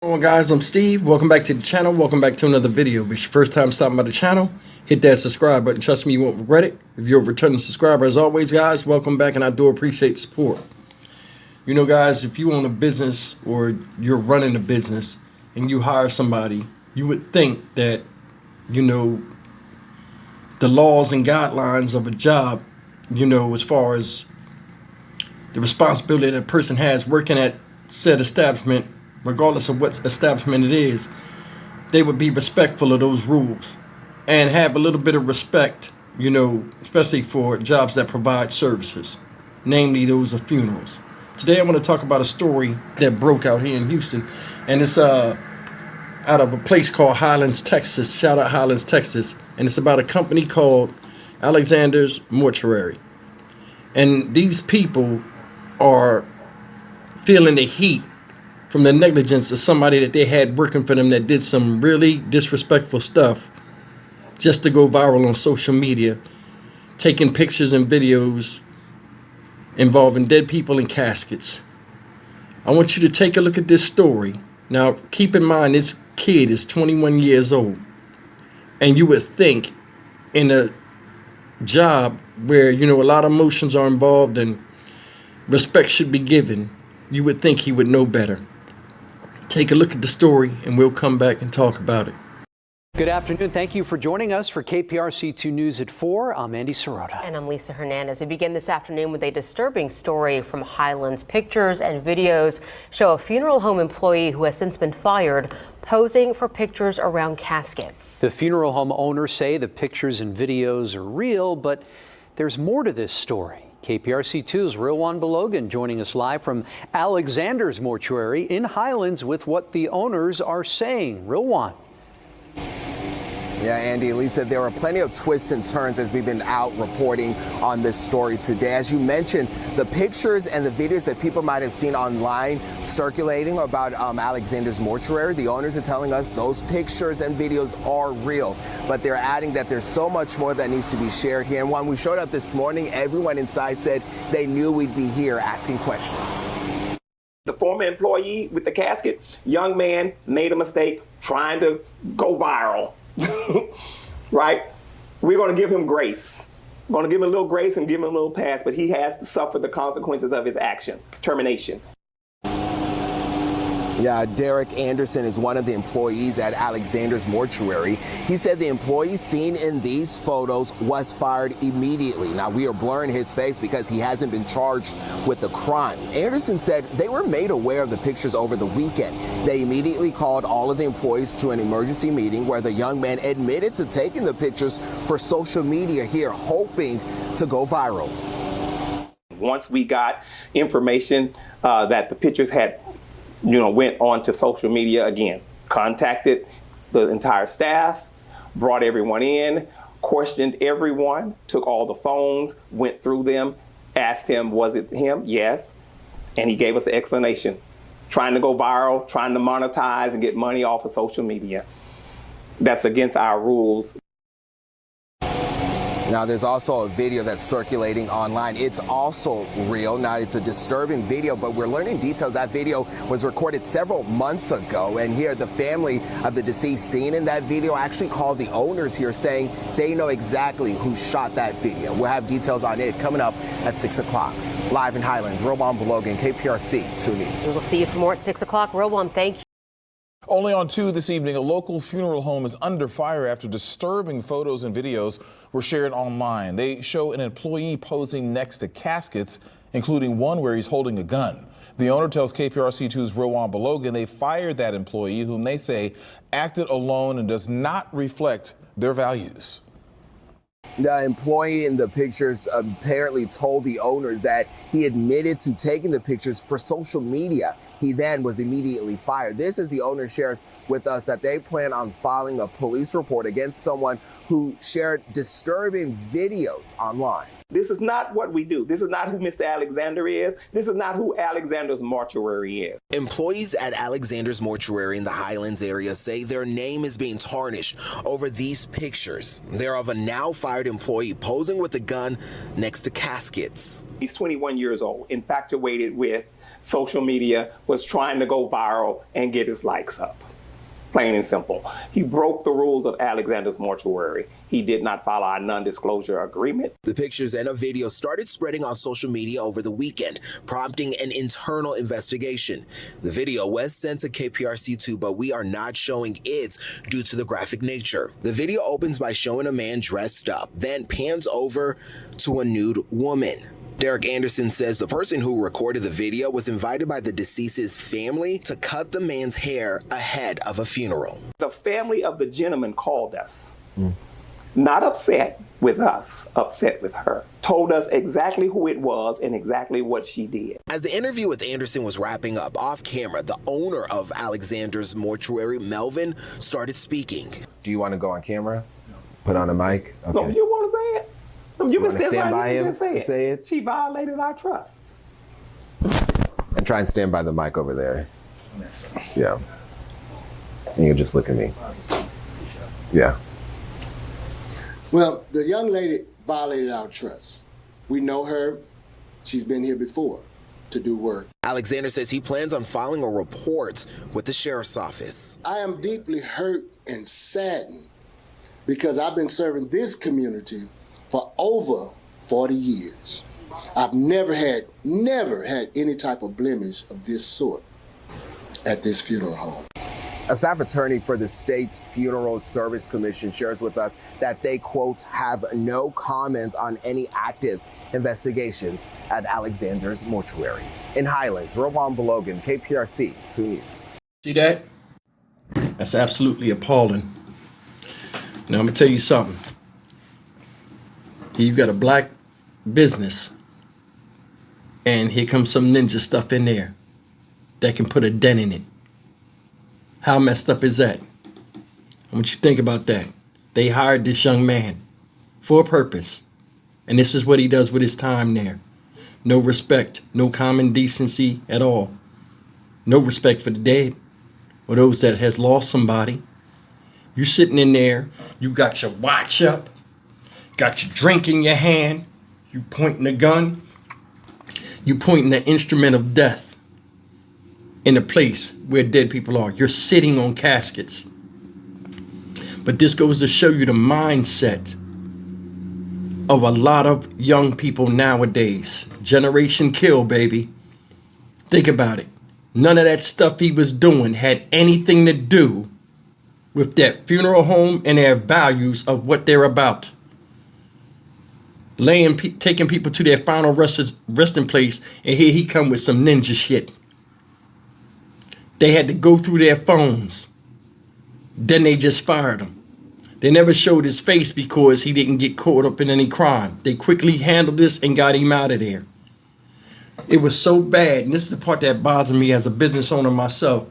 Hello guys, I'm Steve. Welcome back to the channel. Welcome back to another video. If it's your first time stopping by the channel, hit that subscribe button. Trust me, you won't regret it. If you're a returning subscriber, as always guys, welcome back and I do appreciate the support. You know guys, if you own a business or you're running a business and you hire somebody, you would think that, you know, the laws and guidelines of a job, you know, as far as the responsibility that a person has working at said establishment, regardless of what establishment it is, they would be respectful of those rules and have a little bit of respect, you know, especially for jobs that provide services, namely those of funerals. Today I want to talk about a story that broke out here in Houston, and it's out of a place called Highlands, Texas. Shout out Highlands, Texas. And it's about a company called Alexander's Mortuary. And these people are feeling the heat from the negligence of somebody that they had working for them that did some really disrespectful stuff just to go viral on social media, taking pictures and videos involving dead people in caskets. I want you to take a look at this story. Now, keep in mind, this kid is 21 years old. And you would think in a job where, you know, a lot of emotions are involved and respect should be given, you would think he would know better. Take a look at the story and we'll come back and talk about it. Good afternoon. Thank you for joining us for KPRC2 News at 4. I'm Andy Sirota. And I'm Lisa Hernandez. We begin this afternoon with a disturbing story from Highlands. Pictures and videos show a funeral home employee who has since been fired posing for pictures around caskets. The funeral home owners say the pictures and videos are real, but there's more to this story. KPRC2's Rilwan Belogan joining us live from Alexander's Mortuary in Highlands with what the owners are saying. Rilwan. Yeah, Andy, Lisa, there are plenty of twists and turns as we've been out reporting on this story today. As you mentioned, the pictures and the videos that people might have seen online circulating about Alexander's Mortuary, the owners are telling us those pictures and videos are real. But they're adding that there's so much more that needs to be shared here. And when we showed up this morning, everyone inside said they knew we'd be here asking questions. The former employee with the casket, young man, made a mistake trying to go viral. Right? We're going to give him grace. We're going to give him a little grace and give him a little pass, but he has to suffer the consequences of his action. Termination. Yeah, Derek Anderson is one of the employees at Alexander's Mortuary. He said the employee seen in these photos was fired immediately. Now, we are blurring his face because he hasn't been charged with the crime. Anderson said they were made aware of the pictures over the weekend. They immediately called all of the employees to an emergency meeting where the young man admitted to taking the pictures for social media here, hoping to go viral. Once we got information that the pictures had went on to social media again, contacted the entire staff, brought everyone in, questioned everyone, took all the phones, went through them, asked him, was it him? Yes. And he gave us an explanation. Trying to go viral, trying to monetize and get money off of social media. That's against our rules. Now, there's also a video that's circulating online. It's also real. Now, it's a disturbing video, but we're learning details. That video was recorded several months ago. And here, the family of the deceased seen in that video actually called the owners here saying they know exactly who shot that video. We'll have details on it coming up at 6 o'clock. Live in Highlands, Rilwan Belogan, KPRC 2 News. We will see you for more at 6 o'clock. Rilwan, thank you. Only on 2 this evening, a local funeral home is under fire after disturbing photos and videos were shared online. They show an employee posing next to caskets, including one where he's holding a gun. The owner tells KPRC2's Rilwan Belogan they fired that employee, whom they say acted alone and does not reflect their values. The employee in the pictures apparently told the owners that he admitted to taking the pictures for social media. He then was immediately fired. This is the owner shares with us that they plan on filing a police report against someone who shared disturbing videos online. This is not what we do. This is not who Mr. Alexander is. This is not who Alexander's Mortuary is. Employees at Alexander's Mortuary in the Highlands area say their name is being tarnished over these pictures. They're of a now fired employee posing with a gun next to caskets. He's 21 years old, infatuated with social media, was trying to go viral and get his likes up. Plain and simple. He broke the rules of Alexander's Mortuary. He did not follow our non-disclosure agreement. The pictures and a video started spreading on social media over the weekend, prompting an internal investigation. The video was sent to KPRC2, but we are not showing it due to the graphic nature. The video opens by showing a man dressed up, then pans over to a nude woman. Derek Anderson says the person who recorded the video was invited by the deceased's family to cut the man's hair ahead of a funeral. The family of the gentleman called us, not upset with us, upset with her. Told us exactly who it was and exactly what she did. As the interview with Anderson was wrapping up, off camera, the owner of Alexander's Mortuary, Melvin, started speaking. Do you want to go on camera? Put on a mic? Okay. No, you want to say it? You can stand by him and say it. She violated our trust. And try and stand by the mic over there. Yeah. And you just look at me. Yeah. Well, the young lady violated our trust. We know her. She's been here before to do work. Alexander says he plans on filing a report with the sheriff's office. I am deeply hurt and saddened because I've been serving this community for over 40 years. I've never had any type of blemish of this sort at this funeral home. A staff attorney for the state's Funeral Service Commission shares with us that they, quote, have no comment on any active investigations at Alexander's Mortuary. In Highlands, Rowan Belogan, KPRC 2 News. See that? That's absolutely appalling. Now I'm gonna tell you something. You've got a black business, and here comes some ninja stuff in there that can put a dent in it. How messed up is that? I want you to think about that. They hired this young man for a purpose, and this is what he does with his time there. No respect, no common decency at all. No respect for the dead or those that has lost somebody. You're sitting in there, you got your watch up, got your drink in your hand, you pointing a gun, you pointing the instrument of death in a place where dead people are. You're sitting on caskets. But this goes to show you the mindset of a lot of young people nowadays. Generation kill, baby. Think about it. None of that stuff he was doing had anything to do with that funeral home and their values of what they're about. Taking people to their final resting place, and here he come with some ninja shit. They had to go through their phones. Then they just fired him. They never showed his face because he didn't get caught up in any crime. They quickly handled this and got him out of there. It was so bad, and this is the part that bothers me as a business owner myself.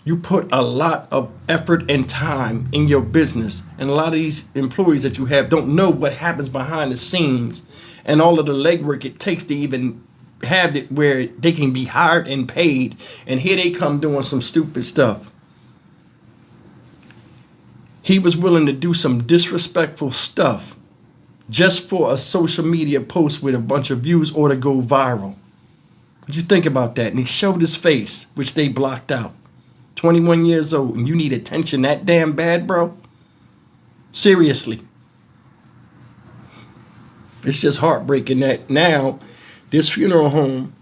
You put a lot of effort and time in your business, and a lot of these employees that you have don't know what happens behind the scenes and all of the legwork it takes to even have it where they can be hired and paid, and here they come doing some stupid stuff. He was willing to do some disrespectful stuff just for a social media post with a bunch of views or to go viral. What you think about that? And he showed his face, which they blocked out. 21 years old, and you need attention that damn bad, bro? Seriously. It's just heartbreaking that now this funeral home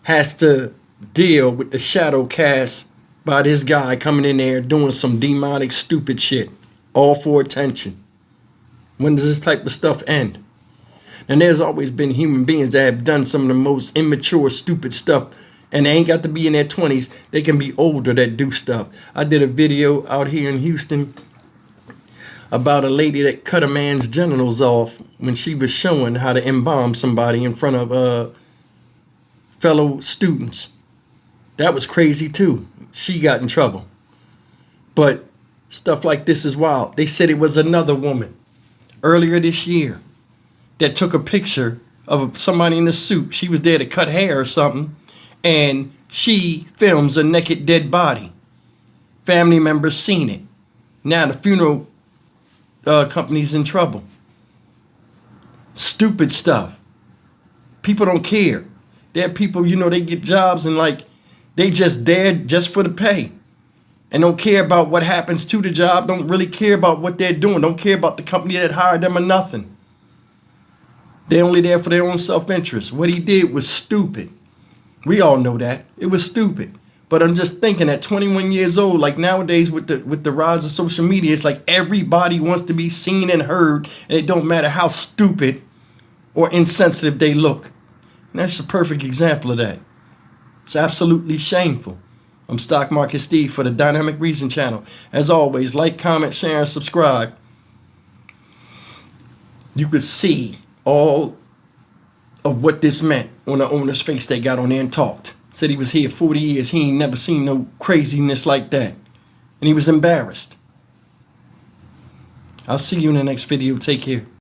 has to deal with the shadow cast by this guy coming in there doing some demonic stupid shit, all for attention. When does this type of stuff end? And there's always been human beings that have done some of the most immature, stupid stuff, and they ain't got to be in their 20s. They can be older that do stuff. I did a video out here in Houston about a lady that cut a man's genitals off when she was showing how to embalm somebody in front of fellow students. That was crazy too. She got in trouble. But stuff like this is wild. They said it was another woman earlier this year that took a picture of somebody in a suit. She was there to cut hair or something, and she films a naked dead body. Family members seen it. Now the funeral company's in trouble. Stupid stuff. People don't care. There are people, you know, they get jobs and like they just there just for the pay and don't care about what happens to the job, don't really care about what they're doing, don't care about the company that hired them or nothing. They're only there for their own self-interest. What he did was stupid. We all know that. It was stupid. But I'm just thinking at 21 years old, like nowadays with the rise of social media, it's like everybody wants to be seen and heard, and it don't matter how stupid or insensitive they look. And that's a perfect example of that. It's absolutely shameful. I'm Stock Market Steve for the Dynamic Reason channel. As always, like, comment, share, and subscribe. You could see all of what this meant on the owner's face. They got on there and talked. Said he was here 40 years. He ain't never seen no craziness like that. And he was embarrassed. I'll see you in the next video. Take care.